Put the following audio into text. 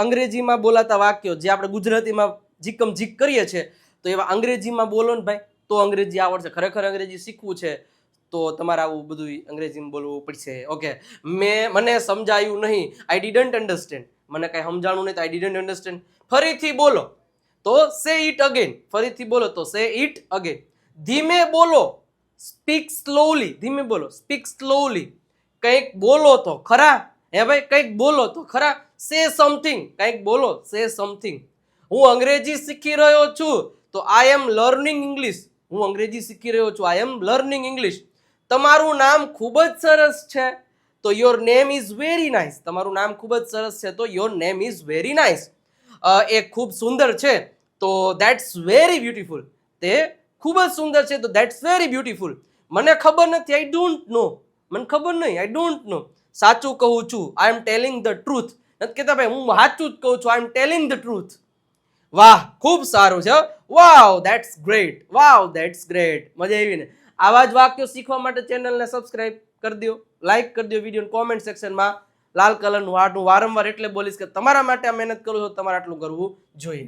અંગ્રેજીમાં બોલાતા વાક્યો જે આપણે ગુજરાતીમાં જીકમ જીક કરીએ છીએ તો એવા અંગ્રેજીમાં બોલો ને ભાઈ તો અંગ્રેજી આવડશે. ખરેખર અંગ્રેજી શીખવું છે તો તમારે આવું બધું અંગ્રેજીમાં બોલવું પડશે. ઓકે, મને સમજાયું નહીં, આઈ ડીડન્ટ અન્ડરસ્ટેન્ડ. મને કઈ સમજાણું નહીં તો આઈ ડીડન્ટ અન્ડરસ્ટેન્ડ. ફરીથી બોલો તો સે ઇટ અગેન. ફરીથી બોલો તો સે ઇટ અગેન. ધીમે બોલો, સ્પીક સ્લોલી. ધીમે બોલો, સ્પીક સ્લોલી. કંઈક બોલો તો ખરા. હે ભાઈ, કંઈક બોલો તો ખરા. Say something. કંઈક બોલો, સે સમથિંગ. હું અંગ્રેજી શીખી રહ્યો છું તો આઈ એમ લર્નિંગ ઇંગ્લિશ. હું અંગ્રેજી શીખી રહ્યો છું, આઈ એમ લર્નિંગ ઇંગ્લિશ. તમારું નામ ખૂબ જ સરસ છે તો your name is very nice. તમારું નામ ખૂબ જ સરસ છે તો your name is very nice. એ ખૂબ સુંદર છે તો ધેટ્સ વેરી બ્યુટીફુલ. તે ખૂબ જ સુંદર છે તો ધેટ્સ વેરી બ્યુટીફુલ. મને ખબર નથી, આઈ ડોન્ટ નો. મને ખબર નહીં, આઈ ડોન્ટ નો. સાચું કહું છું, I am telling the truth. નથી કહેતા ભાઈ હું સાચું જ કહું છું, I am telling the truth. વાહ, ખૂબ સારું છે. Wow, that's great. Wow, that's great. મજા આવી ને? આવા જ વાક્યો શીખવા માટે ચેનલને સબસ્ક્રાઇબ કરી દો, લાઈક કરી દો વિડીયો. કોમેન્ટ સેક્શનમાં લાલ કલરનું હાર્ટ. હું વારંવાર એટલે બોલીશ કે તમારા માટે આ મહેનત કરું છું, તમારે આટલું કરવું જોઈએ.